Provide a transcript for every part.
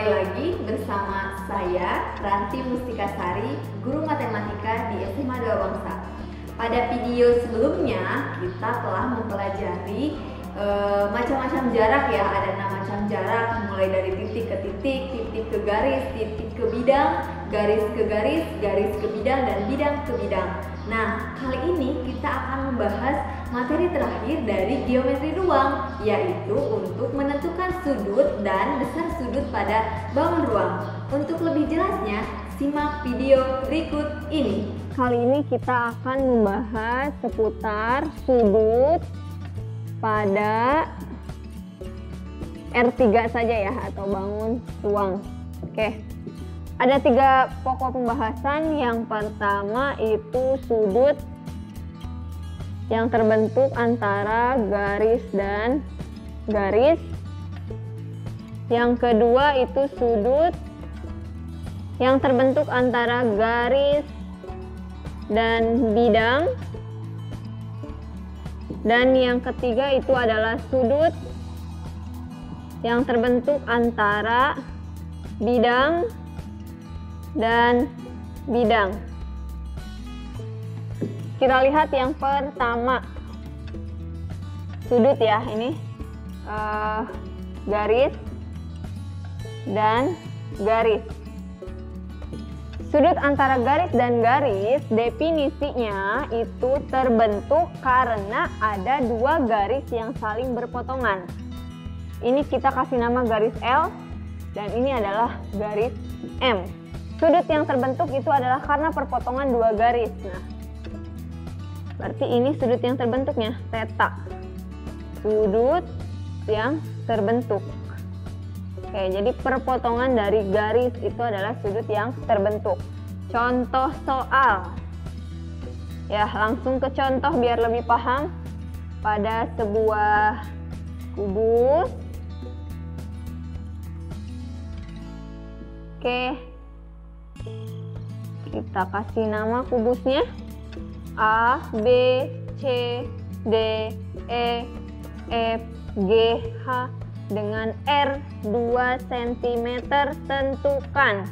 Kembali lagi bersama saya, Ranti Mustikasari, guru matematika di SMA 2 Bangsa. Pada video sebelumnya, kita telah mempelajari macam-macam jarak ya. Ada 6 macam jarak, mulai dari titik ke titik, titik ke garis, titik ke bidang, garis ke garis, garis ke bidang, dan bidang ke bidang. Nah, kali ini kita akan membahas materi terakhir dari geometri ruang, yaitu untuk menentukan sudut dan besar sudut pada bangun ruang. Untuk lebih jelasnya, simak video berikut ini. Kali ini kita akan membahas seputar sudut pada R3 saja ya, atau bangun ruang. Oke. Ada 3 pokok pembahasan. Yang pertama itu sudut yang terbentuk antara garis dan garis. Yang kedua itu sudut yang terbentuk antara garis dan bidang. Dan yang ketiga itu adalah sudut yang terbentuk antara bidang dan bidang. Kita lihat yang pertama, sudut ya, ini garis dan garis. Sudut antara garis dan garis definisinya itu terbentuk karena ada 2 garis yang saling berpotongan. Ini kita kasih nama garis L dan ini adalah garis M. Sudut yang terbentuk itu adalah karena perpotongan 2 garis. Nah, berarti ini sudut yang terbentuknya, theta. Sudut yang terbentuk. Oke, jadi perpotongan dari garis itu adalah sudut yang terbentuk. Contoh soal. Ya, langsung ke contoh biar lebih paham. Pada sebuah kubus. Oke. Kita kasih nama kubusnya A, B, C, D, E, F, G, H dengan R 2 cm tentukan.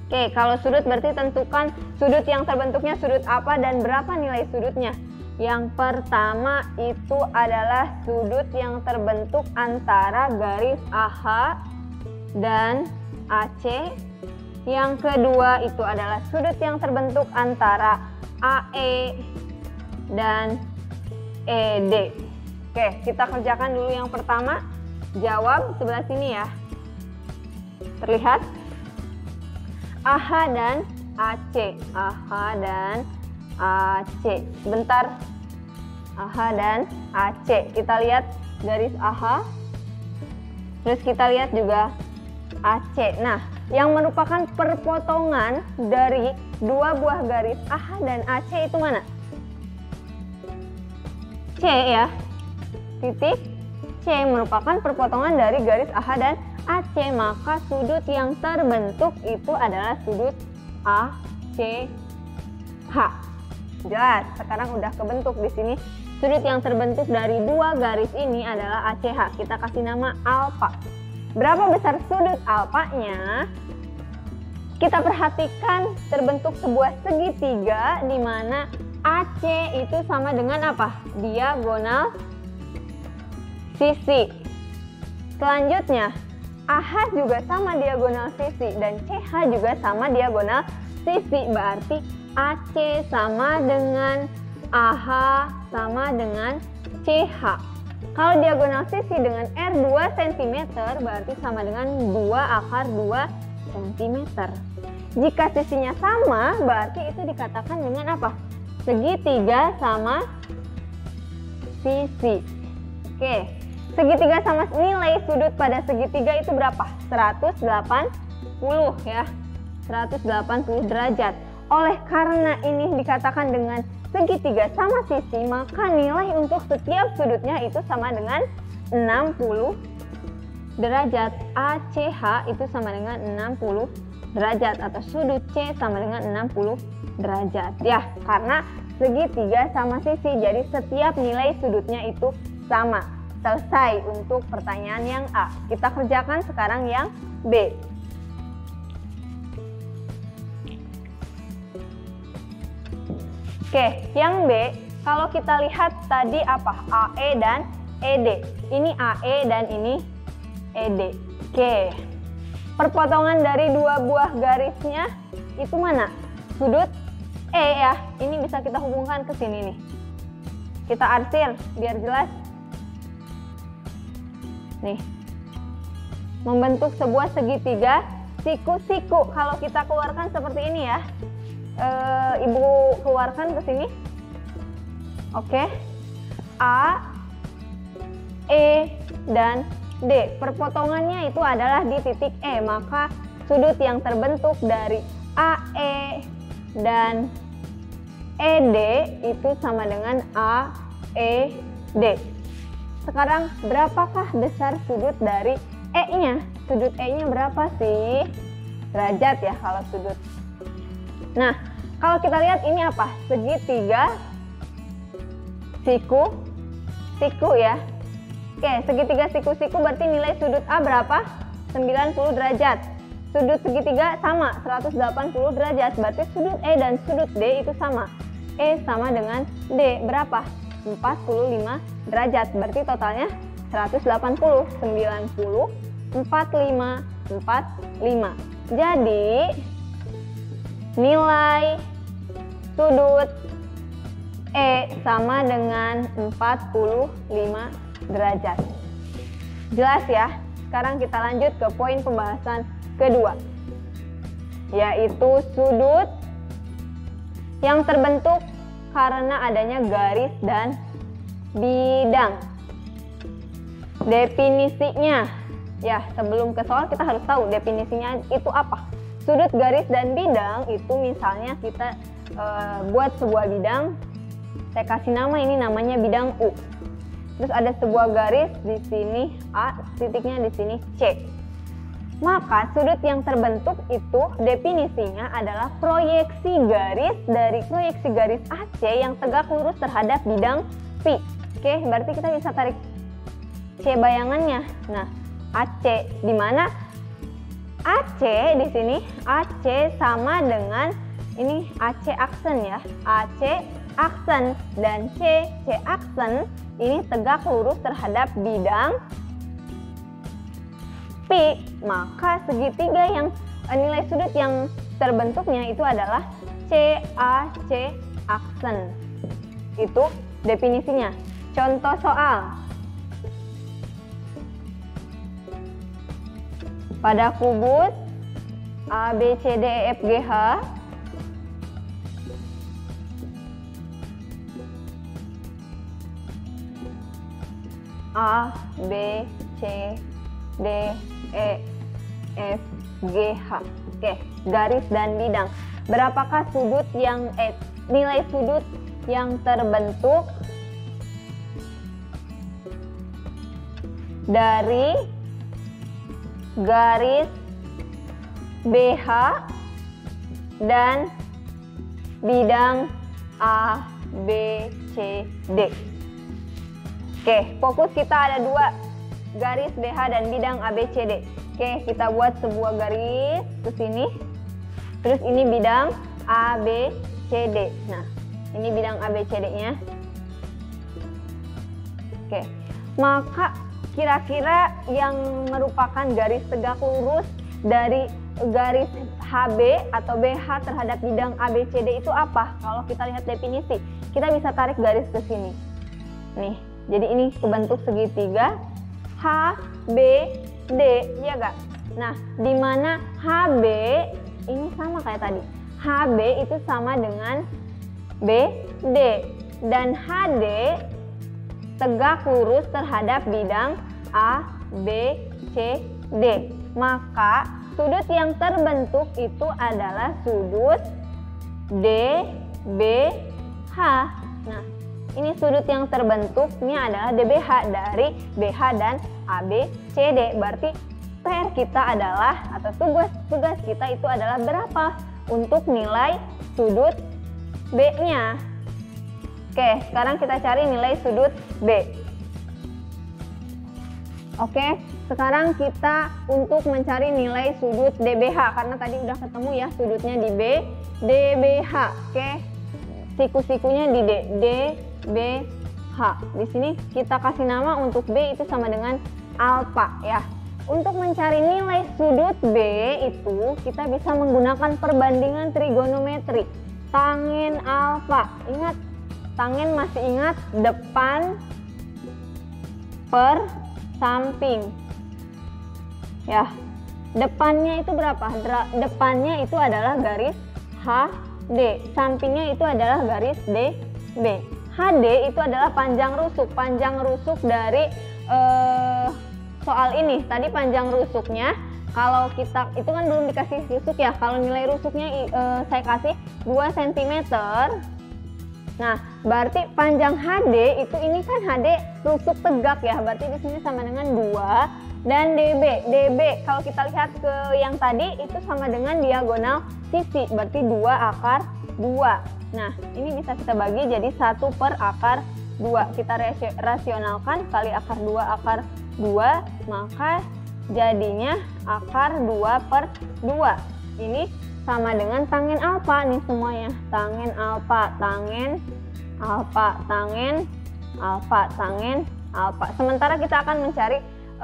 Oke, kalau sudut berarti tentukan sudut yang terbentuknya sudut apa dan berapa nilai sudutnya. Yang pertama itu adalah sudut yang terbentuk antara garis AH dan AC. Yang kedua itu adalah sudut yang terbentuk antara AE dan ED. Oke, kita kerjakan dulu yang pertama. Jawab sebelah sini ya. Terlihat? AH dan AC. AH dan AC. Sebentar. AH dan AC. Kita lihat garis AH. Terus kita lihat juga AC. Nah, yang merupakan perpotongan dari 2 buah garis AH dan AC itu mana? C ya. Titik C merupakan perpotongan dari garis AH dan AC, maka sudut yang terbentuk itu adalah sudut ACH. Jelas, sekarang udah kebentuk di sini. Sudut yang terbentuk dari 2 garis ini adalah ACH. Kita kasih nama alfa. Berapa besar sudut alfanya? Kita perhatikan terbentuk sebuah segitiga di mana AC itu sama dengan apa? Diagonal sisi. Selanjutnya, AH juga sama diagonal sisi dan CH juga sama diagonal sisi. Berarti AC sama dengan AH sama dengan CH. Kalau diagonal sisi dengan R 2 cm berarti sama dengan 2 akar 2 cm. Jika sisinya sama berarti itu dikatakan dengan apa? Segitiga sama sisi. Oke, segitiga sama nilai sudut pada segitiga itu berapa? 180 ya. 180 derajat. Oleh karena ini dikatakan dengan segitiga sama sisi, maka nilai untuk setiap sudutnya itu sama dengan 60 derajat. ACH itu sama dengan 60 derajat atau sudut C sama dengan 60 derajat. Ya, karena segitiga sama sisi, jadi setiap nilai sudutnya itu sama. selesai untuk pertanyaan yang A. Kita kerjakan sekarang yang B. Oke, yang B, kalau kita lihat tadi apa? AE dan ED. Ini AE dan ini ED. Oke, perpotongan dari dua buah garisnya itu mana? Sudut E ya. Ini bisa kita hubungkan ke sini nih. Kita arsir biar jelas. Nih, membentuk sebuah segitiga siku-siku. Kalau kita keluarkan seperti ini ya, Ibu keluarkan ke sini. Oke, A, E, dan D. Perpotongannya itu adalah di titik E, maka sudut yang terbentuk dari AE dan ED itu sama dengan AED. Sekarang berapakah besar sudut dari E-nya? Sudut E-nya berapa sih? Derajat ya kalau sudut. Nah, kalau kita lihat ini apa? Segitiga siku ya. Oke, segitiga siku-siku berarti nilai sudut A berapa? 90 derajat. Sudut segitiga sama, 180 derajat. Berarti sudut E dan sudut D itu sama. E sama dengan D berapa? 45 derajat. Berarti totalnya 180, 90, 45, 45. Jadi nilai sudut E sama dengan 45 derajat. Jelas ya? Sekarang kita lanjut ke poin pembahasan kedua, yaitu sudut yang terbentuk karena adanya garis dan bidang. Definisinya, ya sebelum ke soal kita harus tahu definisinya itu apa. Sudut, garis, dan bidang itu misalnya kita buat sebuah bidang, saya kasih nama, ini namanya bidang U. Terus ada sebuah garis di sini A, titiknya di sini C. Maka sudut yang terbentuk itu definisinya adalah proyeksi garis dari proyeksi garis AC yang tegak lurus terhadap bidang P. Oke, berarti kita bisa tarik C bayangannya. Nah, AC di mana? AC di sini, AC sama dengan ini AC aksen ya. AC aksen dan C aksen ini tegak lurus terhadap bidang P, maka segitiga yang nilai sudut yang terbentuknya itu adalah CAC aksen. Itu definisinya. Contoh soal. Pada kubus A, B, C, D, E, F, G, H A, B, C, D, E, F, G, H. Oke, garis dan bidang. Berapakah sudut yang nilai sudut yang terbentuk dari garis BH dan bidang A, B, C, D. Oke, fokus kita ada dua, garis BH dan bidang A, B, C, D. Oke, kita buat sebuah garis ke sini. Terus ini bidang A, B, C, D. Nah, ini bidang A, B, C, D-nya. Oke, maka kira-kira yang merupakan garis tegak lurus dari garis HB atau BH terhadap bidang A, B, C, D itu apa? Kalau kita lihat definisi, kita bisa tarik garis ke sini. Nih, jadi ini kebentuk segitiga H, B, D, ya gak? Nah, di mana HB ini sama kayak tadi. HB itu sama dengan BD dan HD tegak lurus terhadap bidang A, B, C, D. Maka sudut yang terbentuk itu adalah sudut D, B, H. Nah, ini sudut yang terbentuknya adalah DBH dari BH dan AB, CD. Berarti PR kita adalah, atau tugas kita itu adalah berapa untuk nilai sudut B-nya. Oke, sekarang kita cari nilai sudut B. Oke, sekarang kita untuk mencari nilai sudut DBH karena tadi udah ketemu ya sudutnya di B, DBH. Oke, siku-sikunya di D, DBH. Di sini kita kasih nama untuk B itu sama dengan alfa ya. Untuk mencari nilai sudut B itu kita bisa menggunakan perbandingan trigonometri. Tangen alfa, ingat, tangen masih ingat, depan per samping ya. Depannya itu berapa? Depannya itu adalah garis HD, sampingnya itu adalah garis DB. HD itu adalah panjang rusuk dari soal ini. Tadi panjang rusuknya, kalau kita itu kan belum dikasih rusuk ya. Kalau nilai rusuknya saya kasih 2 cm. Nah, berarti panjang HD itu ini kan HD rusuk tegak ya. Berarti di sini sama dengan 2 dan DB kalau kita lihat ke yang tadi itu sama dengan diagonal sisi. Berarti 2 akar 2. Nah, ini bisa kita bagi jadi 1 per akar 2. Kita rasionalkan kali akar 2 akar 2, maka jadinya akar 2 per 2. Ini sama dengan tangen alfa nih semuanya. Tangen alfa, tangen alfa, tangen alfa, tangen alfa. Sementara kita akan mencari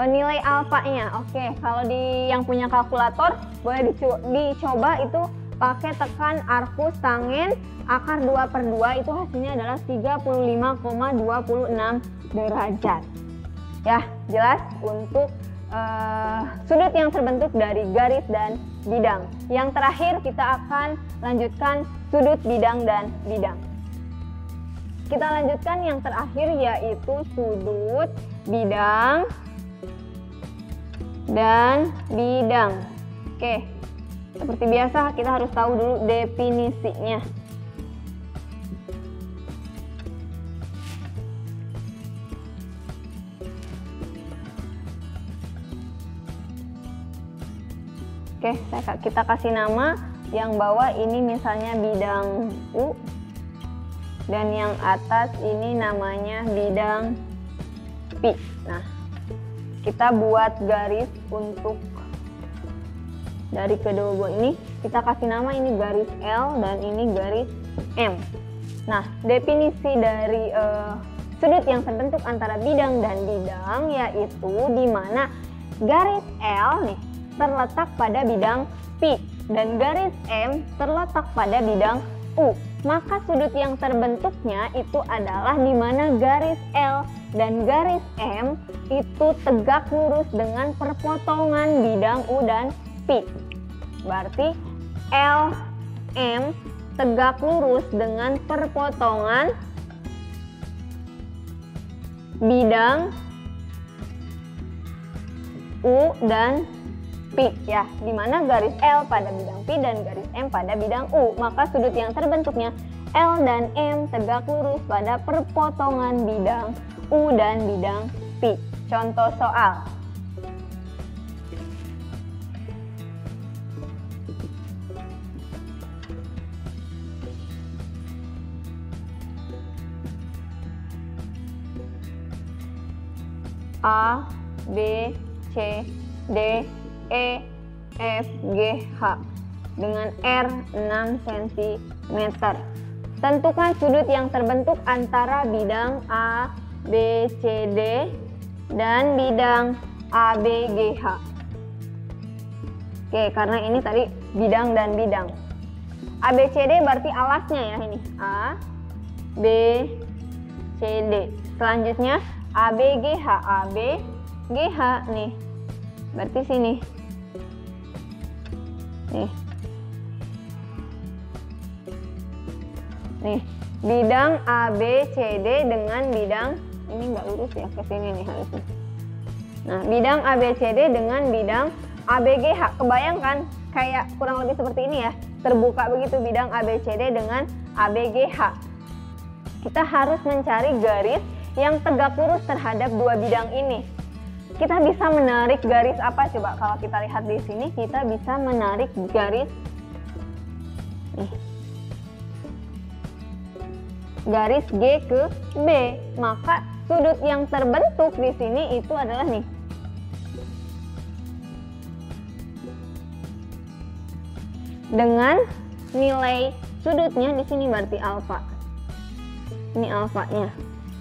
nilai alfanya. Oke, kalau di yang punya kalkulator boleh dicoba itu pakai tekan arkus tangen akar 2 per 2, itu hasilnya adalah 35,26 derajat. Ya, jelas untuk sudut yang terbentuk dari garis dan bidang. Yang terakhir kita akan lanjutkan sudut bidang dan bidang. Kita lanjutkan yang terakhir yaitu sudut bidang dan bidang. Oke, seperti biasa kita harus tahu dulu definisinya. Oke, kita kasih nama, yang bawah ini misalnya bidang U dan yang atas ini namanya bidang P. Nah, kita buat garis untuk dari kedua ini, kita kasih nama ini garis L dan ini garis M. Nah, definisi dari sudut yang terbentuk antara bidang dan bidang yaitu di mana garis L nih terletak pada bidang P dan garis M terletak pada bidang U. Maka sudut yang terbentuknya itu adalah di mana garis L dan garis M itu tegak lurus dengan perpotongan bidang U dan P. Berarti L, M tegak lurus dengan perpotongan bidang U dan P ya, di mana garis L pada bidang P dan garis M pada bidang U. Maka sudut yang terbentuknya L dan M tegak lurus pada perpotongan bidang U dan bidang P. Contoh soal. A, B, C, D, E, F, G, H dengan R 6 cm. Tentukan sudut yang terbentuk antara bidang A, B, C, D dan bidang A, B, G, H. Oke, karena ini tadi bidang dan bidang. A, B, C, D berarti alasnya ya ini. A, B, C, D. Selanjutnya A, B, G, H. A, B, G, H nih. Berarti sini. Nih, bidang ABCD dengan bidang ini nggak lurus ya, ke sini nih harusnya. Nah, bidang ABCD dengan bidang ABGH. Kebayangkan kayak kurang lebih seperti ini ya. Terbuka begitu bidang ABCD dengan ABGH. Kita harus mencari garis yang tegak lurus terhadap dua bidang ini. Kita bisa menarik garis apa coba? Kalau kita lihat di sini, kita bisa menarik garis garis G ke B. Maka sudut yang terbentuk di sini itu adalah nih dengan nilai sudutnya di sini berarti alfa. Ini alfanya.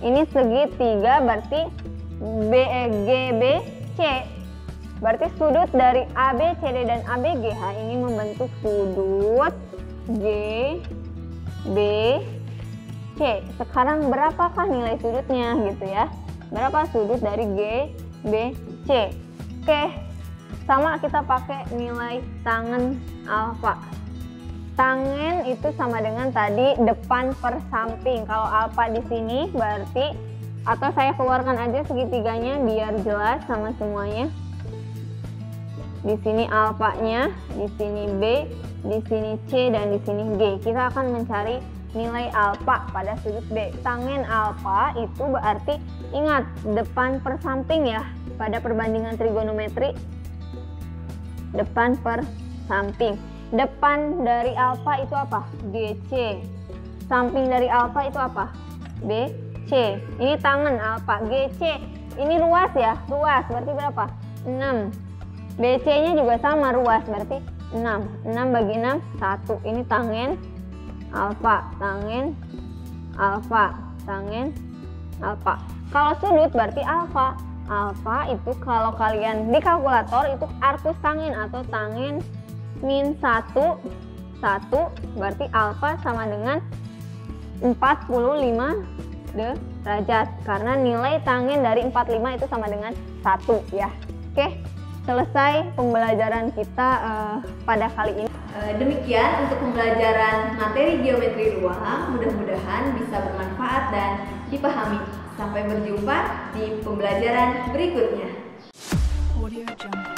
Ini segitiga berarti GBC. Berarti sudut dari ABCD dan ABGH ini membentuk sudut GBC. Sekarang berapakah nilai sudutnya gitu ya? Berapa sudut dari GBC? Oke, sama kita pakai nilai tangen alfa. Tangen itu sama dengan tadi depan per samping. Kalau alfa di sini berarti, atau saya keluarkan aja segitiganya biar jelas sama semuanya. Di sini alfanya, di sini B, di sini C, dan di sini G. Kita akan mencari nilai alfa pada sudut B. Tangen alfa itu berarti, ingat, depan per samping ya. Pada perbandingan trigonometri, depan per samping. Depan dari alfa itu apa? GC. Samping dari alfa itu apa? BC. Ini tangen alfa. GC. Ini ruas ya? Ruas berarti berapa? 6. BC-nya juga sama, ruas berarti 6. 6 bagi 6, 1. Ini tangen alfa. Tangen alfa. Tangen alfa. Kalau sudut berarti alfa. Alfa itu kalau kalian di kalkulator itu arcus tangen atau tangen min 1 berarti alfa sama dengan 45 derajat karena nilai tangen dari 45 itu sama dengan 1 ya. Oke, selesai pembelajaran kita pada kali ini. Demikian untuk pembelajaran materi geometri ruang, mudah-mudahan bisa bermanfaat dan dipahami. Sampai berjumpa di pembelajaran berikutnya. Audio Jungle.